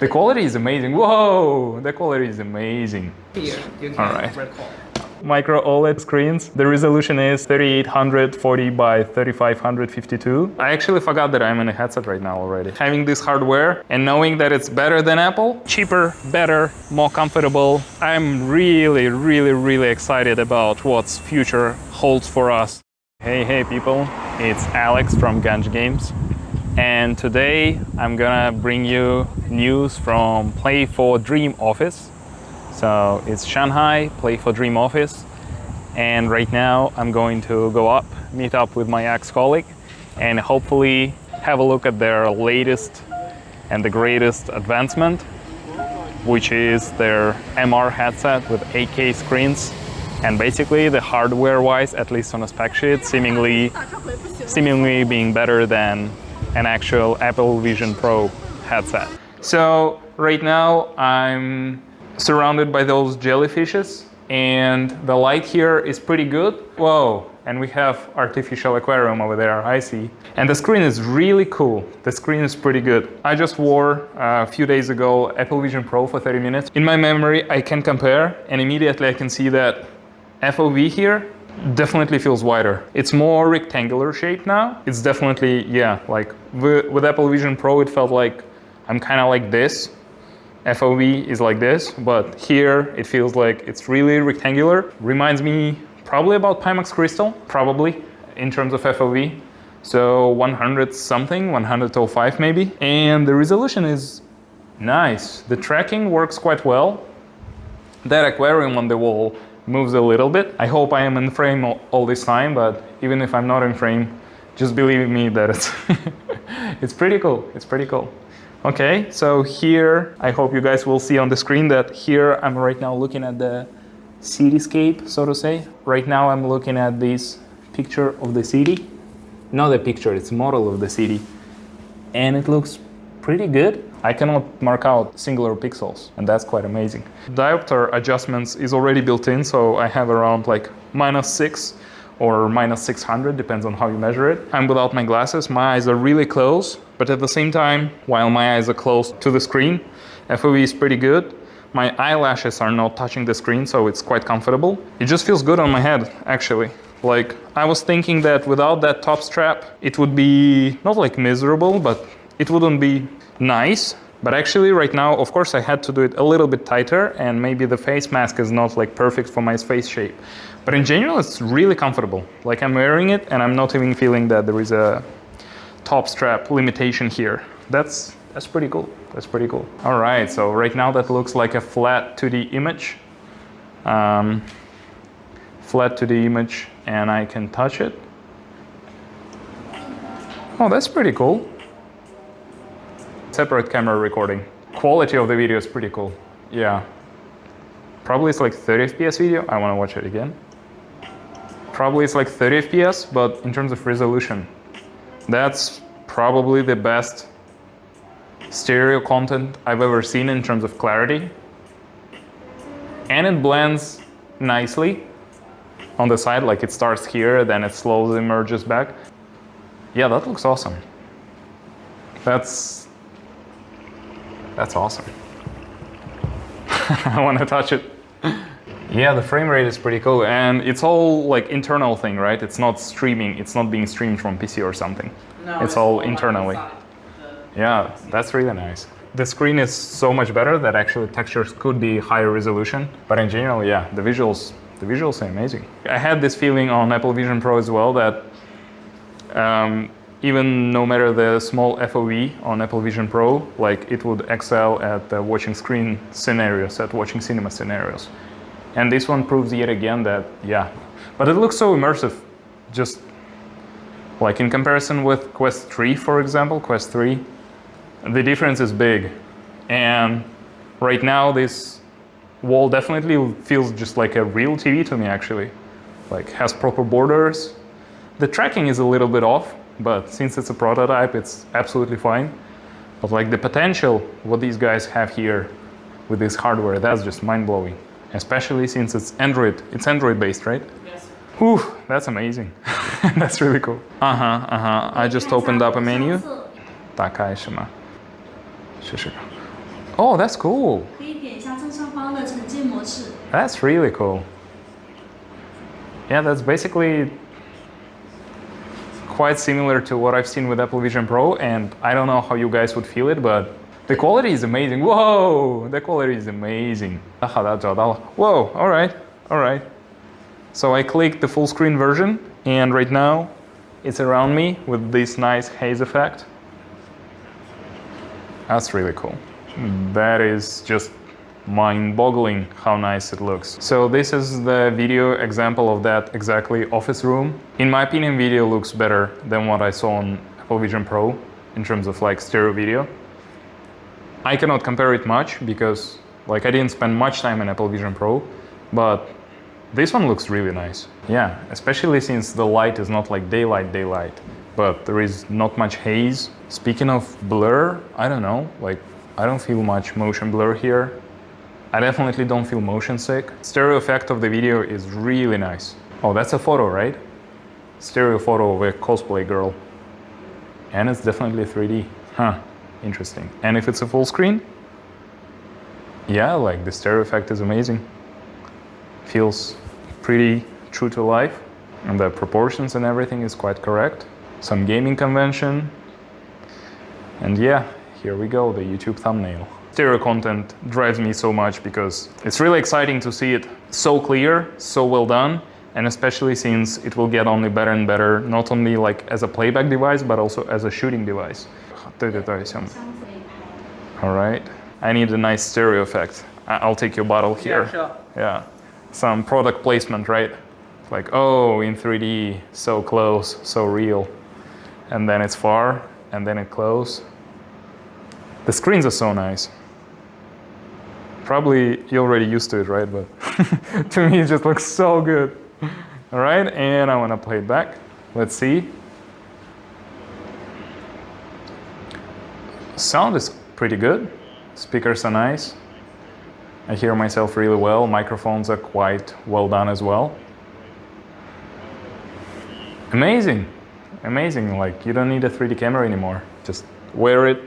The quality is amazing. Whoa, the quality is amazing. Here, you can record. Micro OLED screens. The resolution is 3840 by 3552. I actually forgot that I'm in a headset right now already. Having this hardware and knowing that it's better than Apple, cheaper, better, more comfortable, I'm really excited about what's future holds for us. Hey people, it's Alex from GanJJGames. And today I'm gonna bring you news from Playfordream office. So it's Shanghai Playfordream office, and right now I'm going to go up, meet up with my ex-colleague, and hopefully have a look at their latest and the greatest advancement, which is their MR headset with 8K screens. And basically the hardware-wise, at least on a spec sheet, seemingly being better than an actual Apple Vision Pro headset. So right now I'm surrounded by those jellyfishes, and the light here is pretty good. Whoa, and we have artificial aquarium over there, I see. And the screen is really cool. The screen is pretty good. I just wore a few days ago Apple Vision Pro for 30 minutes. In my memory, I can compare, and immediately I can see that FOV here definitely feels wider. It's more rectangular shape now. It's definitely, yeah, like with Apple Vision Pro, it felt like I'm kind of like this. FOV is like this, but here it feels like it's really rectangular. Reminds me probably about Pimax Crystal, probably, in terms of FOV. So 100 something, 105 maybe. And the resolution is nice. The tracking works quite well. That aquarium on the wall moves a little bit. I hope I am in frame all this time, but even if I'm not in frame, just believe me that it's, it's pretty cool. It's pretty cool. Okay, so here, I hope you guys will see on the screen that here I'm right now looking at the cityscape, so to say. Right now I'm looking at this picture of the city. Not a picture, it's a model of the city. And it looks pretty good. I cannot mark out singular pixels, and that's quite amazing. Diopter adjustments is already built in, so I have around like -6 or -600, depends on how you measure it. I'm without my glasses, my eyes are really close, but at the same time, while my eyes are close to the screen, FOV is pretty good. My eyelashes are not touching the screen, so it's quite comfortable. It just feels good on my head, actually. Like, I was thinking that without that top strap, it would be not like miserable, but it wouldn't be nice. But actually right now, of course, I had to do it a little bit tighter, and maybe the face mask is not like perfect for my face shape. But in general, it's really comfortable. Like, I'm wearing it and I'm not even feeling that there is a top strap limitation here. That's pretty cool. That's pretty cool. All right, so right now that looks like a flat 2D image. Flat 2D image, and I can touch it. Oh, that's pretty cool. Separate camera recording. Quality of the video is pretty cool. Yeah. Probably it's like 30 FPS video. I want to watch it again. Probably it's like 30 FPS, but in terms of resolution, that's probably the best stereo content I've ever seen in terms of clarity. And it blends nicely on the side, like it starts here, then it slowly emerges back. Yeah, that looks awesome. That's awesome. I want to touch it. Yeah, the frame rate is pretty cool, and it's all like internal thing, right? It's not streaming, it's not being streamed from PC or something. No, it's all internally. Yeah, that's really nice. The screen is so much better that actually textures could be higher resolution, but in general, yeah, the visuals are amazing. I had this feeling on Apple Vision Pro as well that even no matter the small FOV on Apple Vision Pro, like it would excel at the watching screen scenarios, at watching cinema scenarios. And this one proves yet again that, yeah. But it looks so immersive, just like in comparison with Quest 3, for example, Quest 3, the difference is big. And right now this wall definitely feels just like a real TV to me, actually. Like, has proper borders. The tracking is a little bit off, but since it's a prototype, it's absolutely fine. But like the potential, what these guys have here with this hardware, that's just mind-blowing. Especially since it's Android based, right? Yes. Whew, that's amazing. That's really cool. I just opened up a menu. Так, Oh, that's cool. 可以点一下正上方的沉浸模式。 That's really cool. Yeah, that's basically quite similar to what I've seen with Apple Vision Pro, and I don't know how you guys would feel it, but the quality is amazing. Whoa, the quality is amazing. 好的，找到了。Whoa, all right, all right. So I clicked the full screen version, and right now it's around me with this nice haze effect. That's really cool. That is just mind-boggling how nice it looks. So this is the video example of that exactly office room. In my opinion, video looks better than what I saw on Apple Vision Pro in terms of like stereo video. I cannot compare it much because like I didn't spend much time in Apple Vision Pro, but this one looks really nice. Yeah, especially since the light is not like daylight, but there is not much haze. Speaking of blur, I don't know, like I don't feel much motion blur here. I definitely don't feel motion sick. Stereo effect of the video is really nice. Oh, that's a photo, right? Stereo photo of a cosplay girl. And it's definitely 3D. Huh, interesting. And if it's a full screen, yeah, like the stereo effect is amazing. Feels pretty true to life. And the proportions and everything is quite correct. Some gaming convention. And yeah, here we go, the YouTube thumbnail. Stereo content drives me so much because it's really exciting to see it so clear, so well done, and especially since it will get only better and better, not only like as a playback device, but also as a shooting device. All right, I need a nice stereo effect. I'll take your bottle here. Yeah, sure. Yeah, some product placement, right? Like, oh, in 3D, so close, so real. And then it's far, and then it close. The screens are so nice. Probably you're already used to it, right? But to me, it just looks so good. All right, and I want to play it back. Let's see. Sound is pretty good. Speakers are nice. I hear myself really well. Microphones are quite well done as well. Amazing, amazing. Like you don't need a 3D camera anymore. Just wear it.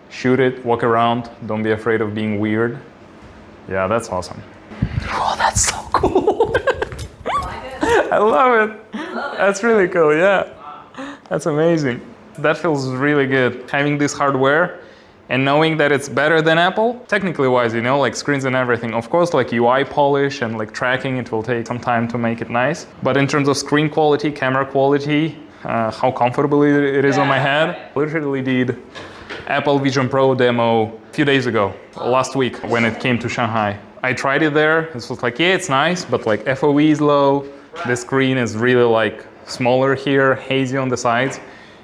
Shoot it, walk around, don't be afraid of being weird. Yeah, that's awesome. Oh, that's so cool. I love it. That's really cool, yeah. That's amazing. That feels really good. Having this hardware and knowing that it's better than Apple, technically wise, you know, like screens and everything. Of course, like UI polish and like tracking, it will take some time to make it nice. But in terms of screen quality, camera quality, how comfortable it is on my head, literally did Apple Vision Pro demo a few days ago, last week when it came to Shanghai. I tried it there. It was like, yeah, it's nice, but like FOV is low. The screen is really like smaller here, hazy on the sides.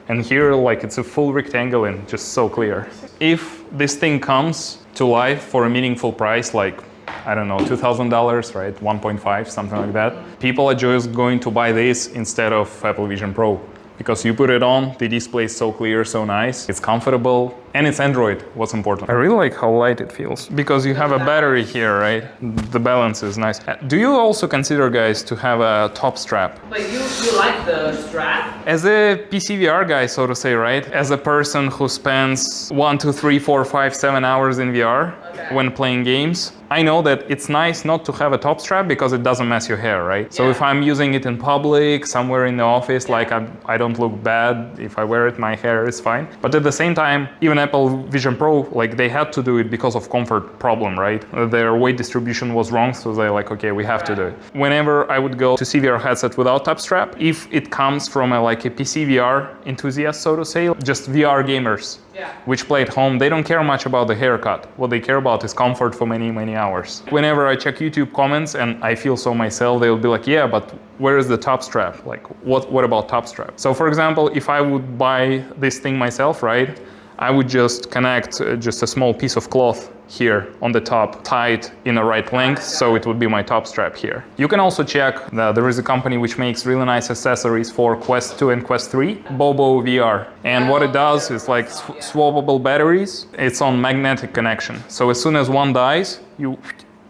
And here, like it's a full rectangle and just so clear. If this thing comes to life for a meaningful price, like, I don't know, $2,000, right? 1.5, something like that. People are just going to buy this instead of Apple Vision Pro. Because you put it on, the display is so clear, so nice, it's comfortable, and it's Android, what's important. I really like how light it feels, because you have a battery here, right? The balance is nice. Do you also consider, guys, to have a top strap? But you like the strap? As a PCVR guy, so to say, right? As a person who spends 1, 2, 3, 4, 5, 7 hours in VR when playing games, I know that it's nice not to have a top strap because it doesn't mess your hair, right? So if I'm using it in public, somewhere in the office, like I don't look bad. If I wear it, my hair is fine. But at the same time, even Apple Vision Pro, like they had to do it because of comfort problem, right? Their weight distribution was wrong, so they're like, okay, we have to do it. Whenever I would go to CVR headset without top strap, if it comes from like a PCVR enthusiast, so to say, just VR gamers, which play at home, they don't care much about the haircut. What they care about is comfort for many, many hours. Whenever I check YouTube comments and I feel so myself, they'll be like, yeah, but where is the top strap? Like, what about top strap? So for example, if I would buy this thing myself, right, I would just connect just a small piece of cloth here on the top, tie it in the right length, so it would be my top strap here. You can also check that there is a company which makes really nice accessories for Quest 2 and Quest 3, Bobo VR. And what it does is like swappable batteries. It's on magnetic connection. So as soon as one dies, you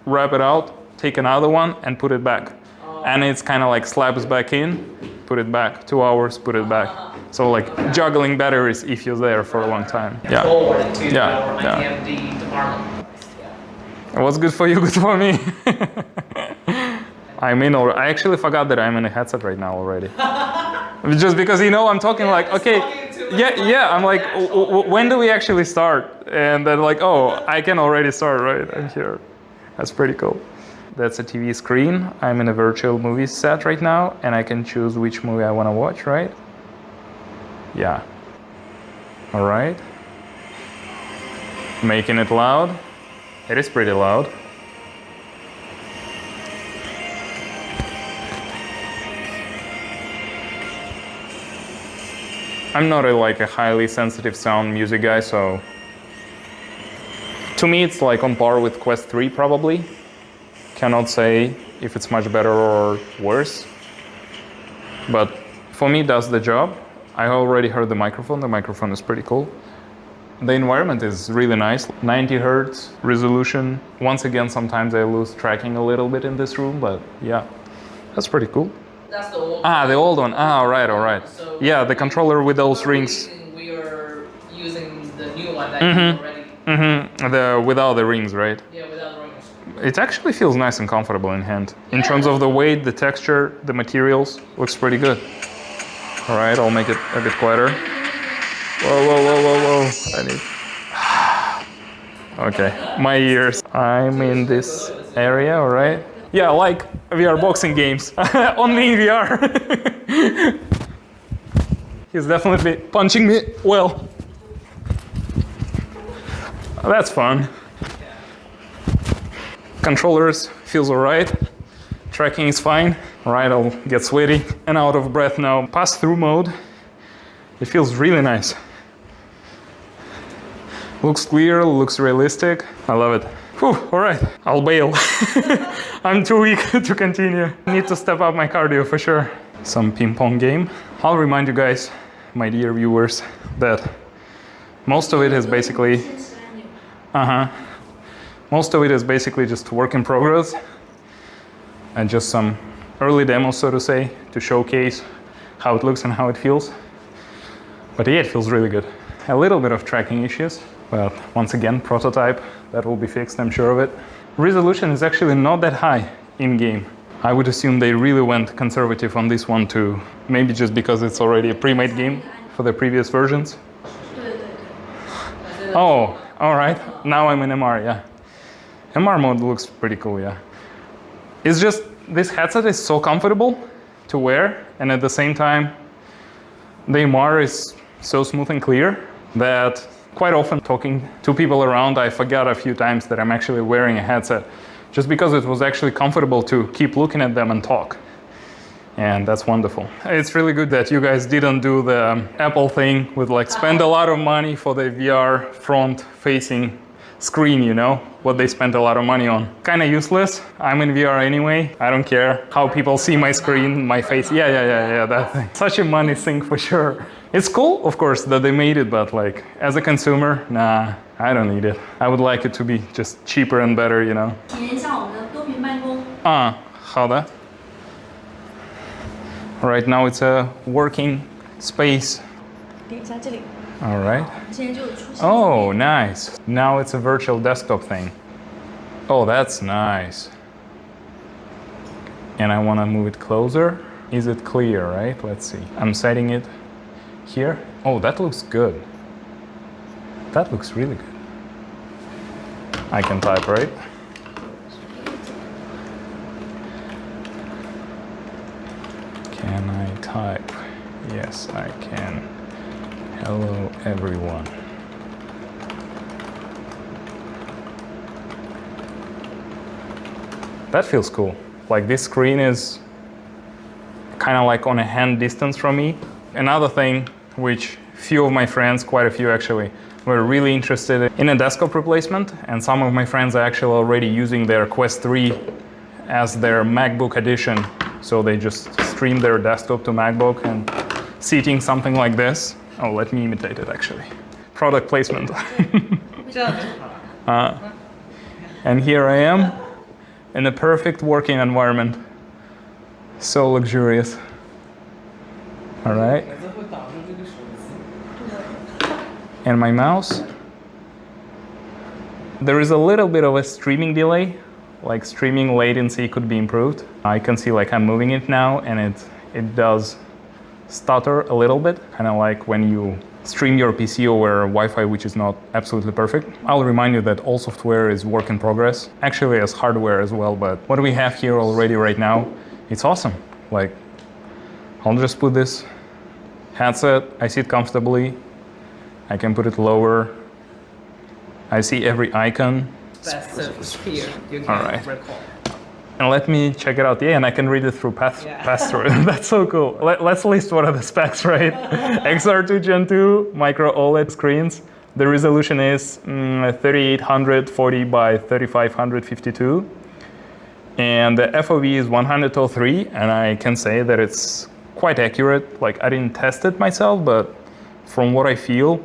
wrap it out, take another one and put it back. And it's kind of like slaps back in, put it back, 2 hours, put it back. So like juggling batteries if you're there for a long time. Yeah. Forward to Yeah, our yeah. HMD department. What's good for you, good for me. I actually forgot that I'm in a headset right now already. Just because I'm talking like, okay, yeah, I'm like, when do we actually start? And then like, oh, I can already start, right? I'm here. That's pretty cool. That's a TV screen. I'm in a virtual movie set right now, and I can choose which movie I want to watch, right? Yeah. All right. Making it loud. It is pretty loud. I'm not a highly sensitive sound music guy, so to me it's like on par with Quest 3 probably. Cannot say if it's much better or worse, but for me it does the job. I already heard the microphone. The microphone is pretty cool. The environment is really nice. 90 Hertz resolution. Once again, sometimes I lose tracking a little bit in this room, but yeah, that's pretty cool. That's the old the old one. All right. So Yeah, the controller with those rings. We are using the new one that you already. Without the rings, right? Yeah, without the rings. It actually feels nice and comfortable in hand. In terms of the weight, the texture, the materials, looks pretty good. All right, I'll make it a bit quieter. Whoa. I need... Okay, my ears. I'm in this area, all right? Yeah, like VR boxing games, only in VR. He's definitely punching me well. That's fun. Controllers feels all right. Tracking is fine. All right, I'll get sweaty and out of breath now. Pass-through mode. It feels really nice. Looks clear, looks realistic. I love it. Whew, all right, I'll bail. I'm too weak to continue. Need to step up my cardio for sure. Some ping-pong game. I'll remind you guys, my dear viewers, that most of it is basically... Most of it is basically just work in progress and just some early demos, so to say, to showcase how it looks and how it feels. But yeah, it feels really good. A little bit of tracking issues, but once again, prototype, that will be fixed, I'm sure of it. Resolution is actually not that high in-game. I would assume they really went conservative on this one too. Maybe just because it's already a pre-made game for the previous versions. Oh, all right. Now I'm in MR, yeah. MR mode looks pretty cool, yeah. It's just, this headset is so comfortable to wear, and at the same time, the MR is so smooth and clear that quite often talking to people around, I forgot a few times that I'm actually wearing a headset, just because it was actually comfortable to keep looking at them and talk. And that's wonderful. It's really good that you guys didn't do the Apple thing with spend a lot of money for the VR front-facing screen, what they spent a lot of money on. Kind of useless. I'm in VR anyway. I don't care how people see my screen, my face. Yeah, that thing. Such a money sink for sure. It's cool, of course, that they made it, but as a consumer, nah, I don't need it. I would like it to be just cheaper and better, 体验一下我们的多屏办公。好的。Right now it's a working space. 点一下这里。 All right. 现在就出现。 Oh, nice. Now it's a virtual desktop thing. Oh, that's nice. And I want to move it closer. Is it clear, right? Let's see. I'm setting it here. Oh, that looks good. That looks really good. I can type, right? Can I type? Yes, I can. Hello, everyone. That feels cool. This screen is kind of on a hand distance from me. Another thing which few of my friends, quite a few actually, were really interested in a desktop replacement, and some of my friends are actually already using their Quest 3 as their MacBook edition. So they just stream their desktop to MacBook and seating something like this. Oh, let me imitate it actually. Product placement. And here I am in a perfect working environment. So luxurious. All right. And my mouse. There is a little bit of a streaming delay, like streaming latency could be improved. I can see like I'm moving it now and it does stutter a little bit, kind of like when you stream your PC over Wi-Fi, which is not absolutely perfect. I'll remind you that all software is work in progress, actually as hardware as well, but what we have here already right now, it's awesome. Like, I'll just put this headset, I sit comfortably, I can put it lower, I see every icon. That's here. You can All right. record. And let me check it out. Yeah, and I can read it through passthrough. That's so cool. Let's list what are the specs, right? XR2 Gen 2 micro OLED screens. The resolution is 3840 by 3552. And the FOV is 103, and I can say that it's quite accurate. Like, I didn't test it myself, but from what I feel,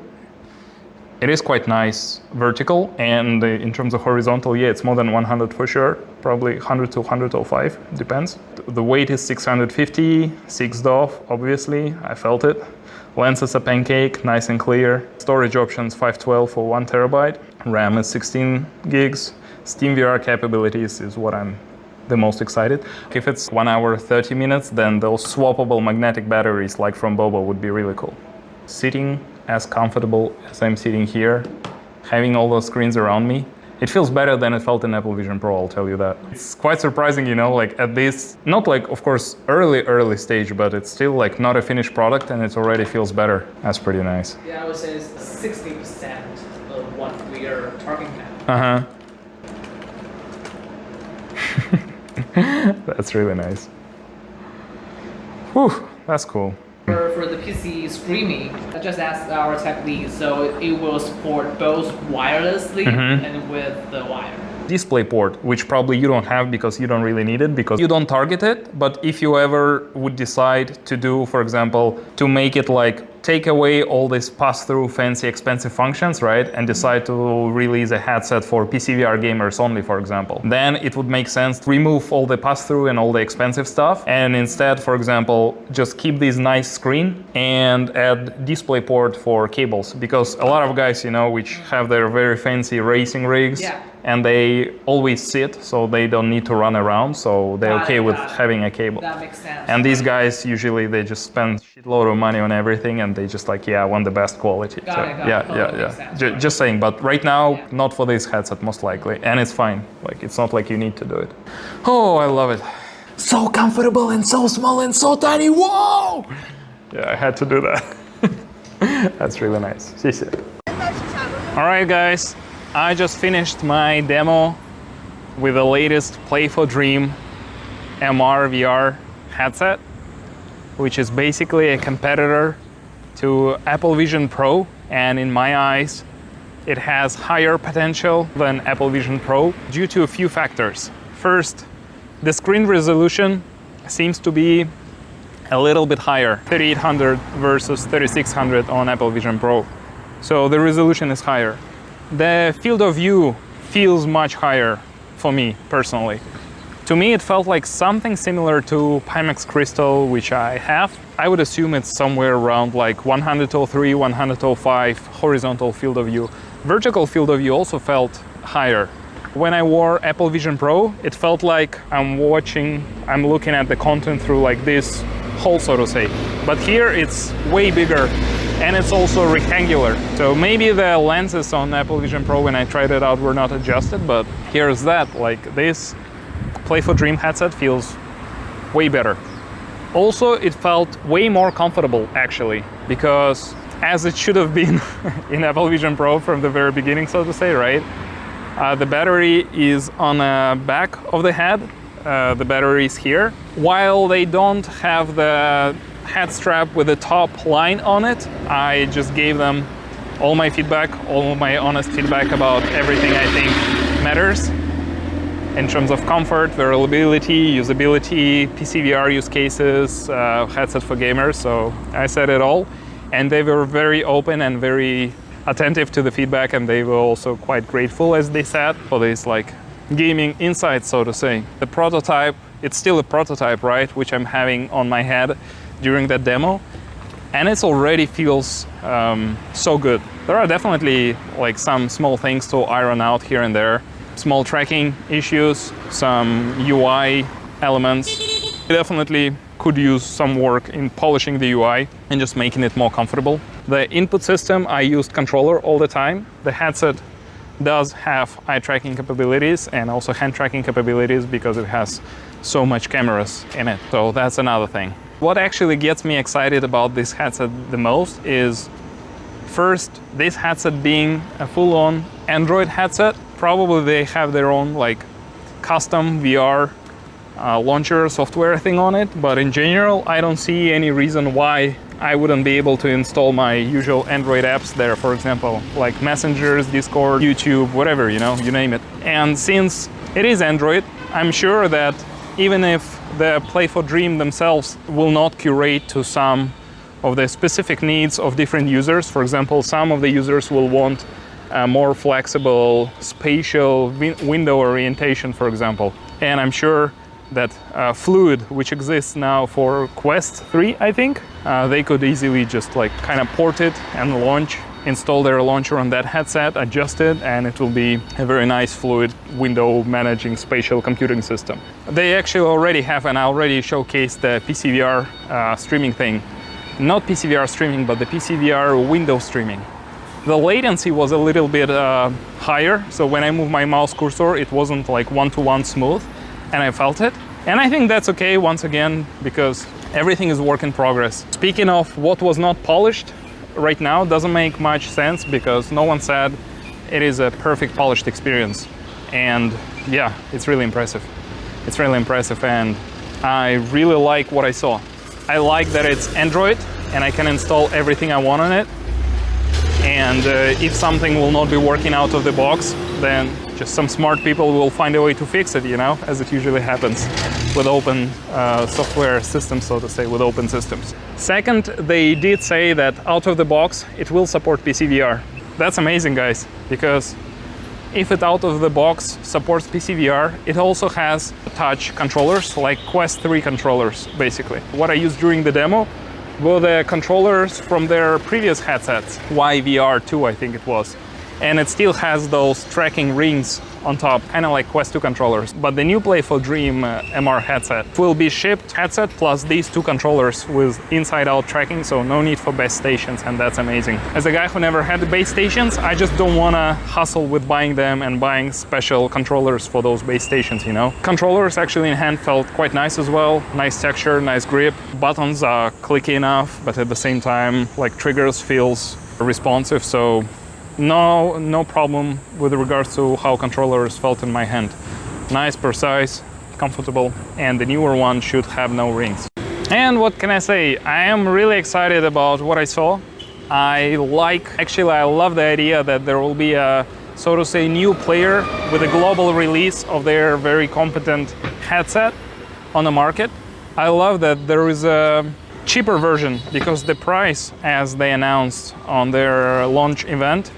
it is quite nice vertical, and in terms of horizontal, yeah, it's more than 100 for sure, probably 100 to 105, depends. The weight is 650, 6 DOF, obviously, I felt it. Lens is a pancake, nice and clear. Storage options 512 for 1 terabyte. RAM is 16 gigs. Steam VR capabilities is what I'm the most excited. If it's 1 hour, 30 minutes, then those swappable magnetic batteries like from Bobo would be really cool. Sitting as comfortable as I'm sitting here, having all those screens around me, it feels better than it felt in Apple Vision Pro, I'll tell you that. It's quite surprising, you know, like at this, not like, of course, early stage, but it's still like not a finished product and it already feels better. That's pretty nice. Yeah, I would say it's 60% of what we are talking about. That's really nice. Whew, that's cool. For the PC streaming, I just asked our tech lead, so it will support both wirelessly and with the wire. DisplayPort, which probably you don't have because you don't really need it, because you don't target it. But if you ever would decide to do, for example, to make it like take away all these pass-through fancy expensive functions, right, and decide to release a headset for PCVR gamers only, for example, then it would make sense to remove all the pass-through and all the expensive stuff, and instead, for example, just keep this nice screen and add DisplayPort for cables, because a lot of guys, you know, which have their very fancy racing rigs, and they always sit, so they don't need to run around, so they're okay with having a cable. That makes sense. And these guys, usually they just spend a shitload of money on everything, and they just like, yeah, I want the best quality. Got it. Just saying, but right now, not for this headset, most likely, and it's fine. Like, it's not like you need to do it. Oh, I love it. So comfortable and so small and so tiny, whoa! Yeah, I had to do that. That's really nice. 谢谢. All right, guys. I just finished my demo with the latest playfordream MR VR headset, which is basically a competitor to Apple Vision Pro, and in my eyes, it has higher potential than Apple Vision Pro due to a few factors. First, the screen resolution seems to be a little bit higher, 3800 versus 3600 on Apple Vision Pro. So the resolution is higher. The field of view feels much higher for me personally. To me, it felt like something similar to Pimax Crystal, which I have. I would assume it's somewhere around like 103, 105 horizontal field of view. Vertical field of view also felt higher. When I wore Apple Vision Pro, it felt like I'm looking at the content through like this hole, so to say. But here it's way bigger. And it's also rectangular. So maybe the lenses on Apple Vision Pro when I tried it out were not adjusted, but here's that. Like, this playfordream headset feels way better. Also, it felt way more comfortable actually, because as it should have been in Apple Vision Pro from the very beginning, so to say, right? The battery is on the back of the head. The battery is here. While they don't have the head strap with the top line on it, I just gave them all my feedback, all my honest feedback about everything I think matters in terms of comfort, variability, usability, PCVR use cases, headset for gamers. So I said it all, and they were very open and very attentive to the feedback, and they were also quite grateful, as they said, for this like gaming insight, so to say. The prototype, it's still a prototype, right, which I'm having on my head during that demo. and it already feels so good. There are definitely like some small things to iron out here and there, small tracking issues, some UI elements. Definitely could use some work in polishing the UI and just making it more comfortable. The input system, I used controller all the time. The headset does have eye tracking capabilities and also hand tracking capabilities because it has so much cameras in it. So that's another thing. What actually gets me excited about this headset the most is, first, this headset being a full-on Android headset. Probably they have their own like custom VR launcher software thing on it, but in general, I don't see any reason why I wouldn't be able to install my usual Android apps there, for example, like Messengers, Discord, YouTube, whatever, you know, you name it. And since it is Android, I'm sure that even if the playfordream themselves will not curate to some of the specific needs of different users, for example, some of the users will want a more flexible spatial window orientation, for example. And I'm sure that Fluid, which exists now for Quest 3, I think, they could easily just like kind of port it and launch, install their launcher on that headset, adjust it, and it will be a very nice Fluid window managing spatial computing system. They actually already have, and I already showcased the PCVR streaming thing. Not PCVR streaming, but the PCVR window streaming. The latency was a little bit higher, so when I moved my mouse cursor, it wasn't like one-to-one smooth, and I felt it. And I think that's okay, once again, because everything is work in progress. Speaking of what was not polished, right now doesn't make much sense because no one said it is a perfect polished experience. And yeah, it's really impressive. It's really impressive, and I really like what I saw. I like that it's Android and I can install everything I want on it. And if something will not be working out of the box, then just some smart people will find a way to fix it, you know, as it usually happens with open software systems, so to say, with open systems. Second, they did say that out of the box, it will support PCVR. That's amazing, guys, because if it out of the box supports PCVR, it also has touch controllers, like Quest 3 controllers, basically. What I used during the demo were the controllers from their previous headsets, YVR2, I think it was. And it still has those tracking rings on top, kind of like Quest 2 controllers. But the new playfordream MR headset will be shipped headset plus these two controllers with inside-out tracking, so no need for base stations, and that's amazing. As a guy who never had the base stations, I just don't want to hustle with buying them and buying special controllers for those base stations, you know. Controllers actually in hand felt quite nice as well. Nice texture, nice grip. Buttons are clicky enough, but at the same time, like triggers feels responsive, so no problem with regards to how controllers felt in my hand. Nice, precise, comfortable, and the newer one should have no rings. And what can I say? I am really excited about what I saw. I love the idea that there will be a, so to say, new player with a global release of their very competent headset on the market. I love that there is a cheaper version, because the price, as they announced on their launch event,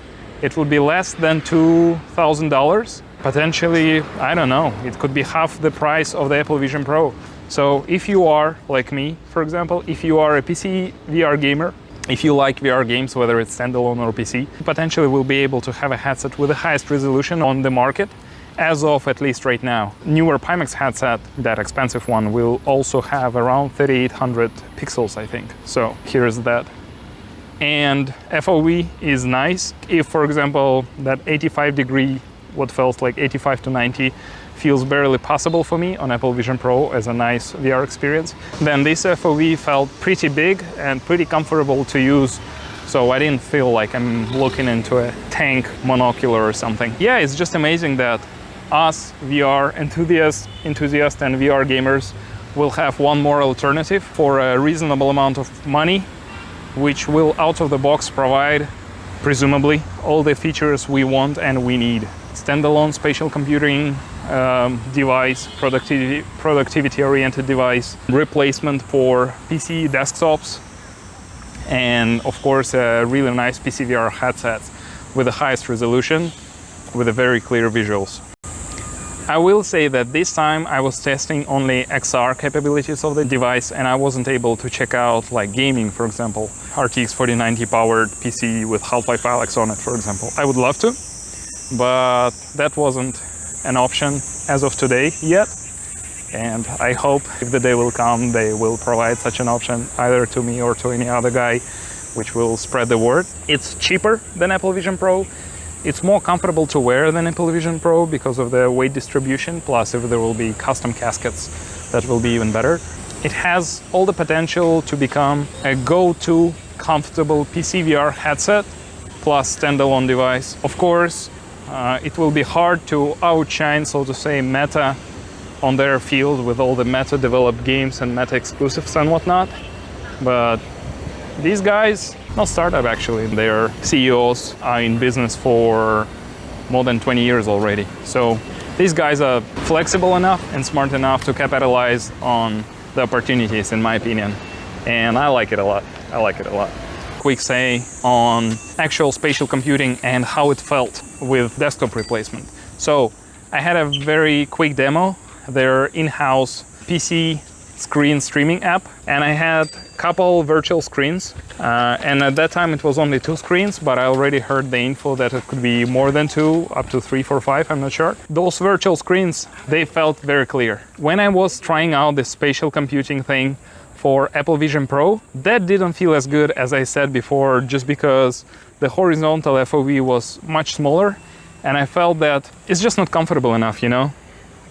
it would be less than $2,000. Potentially, I don't know, it could be half the price of the Apple Vision Pro. So if you are, like me, for example, if you are a PC VR gamer, if you like VR games, whether it's standalone or PC, potentially will be able to have a headset with the highest resolution on the market, as of at least right now. Newer Pimax headset, that expensive one, will also have around 3,800 pixels, I think. So here's that. And FOV is nice. If, for example, that 85-degree, what felt like 85 to 90, feels barely possible for me on Apple Vision Pro as a nice VR experience, then this FOV felt pretty big and pretty comfortable to use. So I didn't feel like I'm looking into a tank monocular or something. Yeah, it's just amazing that us VR enthusiasts and VR gamers will have one more alternative for a reasonable amount of money, which will out of the box provide, presumably, all the features we want and we need. Standalone spatial computing device, productivity-oriented device, replacement for PC desktops, and of course a really nice PCVR headset with the highest resolution, with a very clear visuals. I will say that this time I was testing only XR capabilities of the device, and I wasn't able to check out like gaming, for example, RTX 4090 powered PC with Half-Life Alyx on it, for example. I would love to, but that wasn't an option as of today yet. And I hope if the day will come, they will provide such an option either to me or to any other guy, which will spread the word. It's cheaper than Apple Vision Pro. It's more comfortable to wear than Apple Vision Pro because of the weight distribution, plus if there will be custom caskets, that will be even better. It has all the potential to become a go-to comfortable PCVR headset plus standalone device. Of course, it will be hard to outshine, so to say, Meta on their field with all the Meta developed games and Meta exclusives and whatnot, but these guys, not startup actually, their CEOs are in business for more than 20 years already. So these guys are flexible enough and smart enough to capitalize on the opportunities, in my opinion. And I like it a lot. I like it a lot. Quick say on actual spatial computing and how it felt with desktop replacement. So I had a very quick demo, their in-house PC screen streaming app, and I had a couple virtual screens, and at that time it was only 2 screens, but I already heard the info that it could be more than 2, up to 3, 4, 5, I'm not sure. Those virtual screens, they felt very clear. When I was trying out this spatial computing thing for Apple Vision Pro, that didn't feel as good as I said before, just because the horizontal FOV was much smaller, and I felt that it's just not comfortable enough, you know?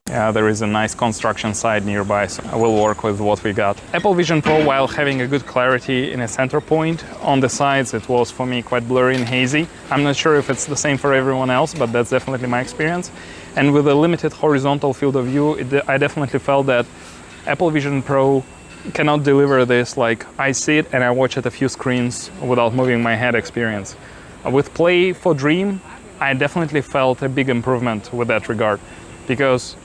Yeah, there is a nice construction site nearby, so I will work with what we got. Apple Vision Pro, while having a good clarity in a center point, on the sides it was for me quite blurry and hazy. I'm not sure if it's the same for everyone else, but that's definitely my experience. And with a limited horizontal field of view, I definitely felt that Apple Vision Pro cannot deliver this like I see it and I watch it a few screens without moving my head experience. With playfordream, I definitely felt a big improvement with that regard, because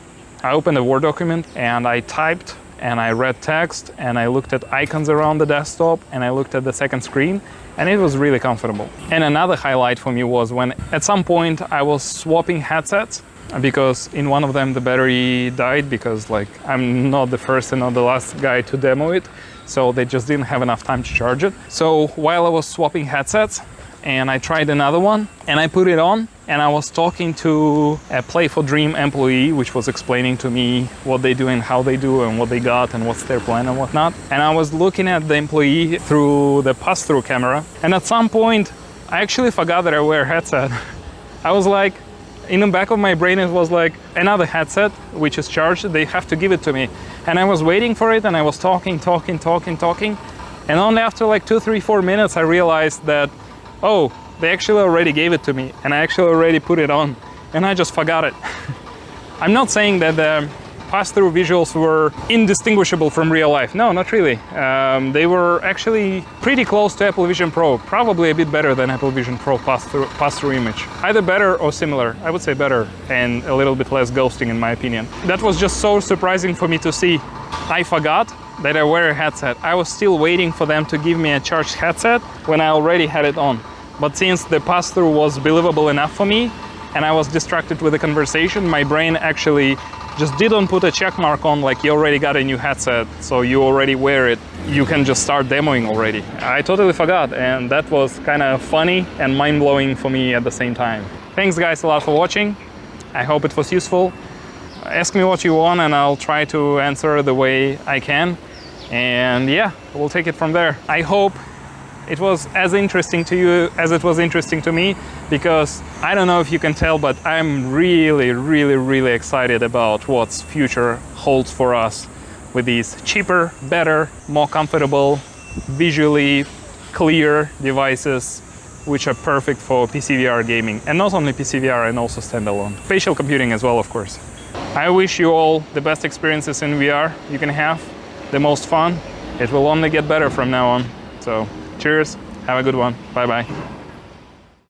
I opened a Word document and I typed and I read text and I looked at icons around the desktop and I looked at the second screen, and it was really comfortable. And another highlight for me was when at some point I was swapping headsets, because in one of them the battery died, because like I'm not the first and not the last guy to demo it, so they just didn't have enough time to charge it. So while I was swapping headsets, and I tried another one and I put it on, and I was talking to a playfordream employee, which was explaining to me what they do and how they do and what they got and what's their plan and whatnot. And I was looking at the employee through the pass-through camera, and at some point I actually forgot that I wear a headset. I was like, in the back of my brain it was like another headset which is charged, they have to give it to me. And I was waiting for it and I was talking, and only after like 2, 3, 4 minutes I realized that, oh, they actually already gave it to me and I actually already put it on, and I just forgot it. I'm not saying that the pass-through visuals were indistinguishable from real life. No, not really. They were actually pretty close to Apple Vision Pro, probably a bit better than Apple Vision Pro pass-through image. Either better or similar. I would say better, and a little bit less ghosting in my opinion. That was just so surprising for me to see. I forgot that I wear a headset. I was still waiting for them to give me a charged headset when I already had it on. But since the pass-through was believable enough for me, and I was distracted with the conversation, my brain actually just didn't put a check mark on like you already got a new headset, so you already wear it, you can just start demoing already. I totally forgot, and that was kind of funny and mind-blowing for me at the same time. Thanks guys a lot for watching. I hope it was useful. Ask me what you want and I'll try to answer the way I can. And yeah, we'll take it from there. I hope it was as interesting to you as it was interesting to me, because I don't know if you can tell, but I'm really excited about what's future holds for us with these cheaper, better, more comfortable, visually clear devices, which are perfect for PCVR gaming, and not only PCVR, and also standalone. Spatial computing as well, of course. I wish you all the best experiences in VR you can have, the most fun. It will only get better from now on. So cheers, have a good one, bye-bye.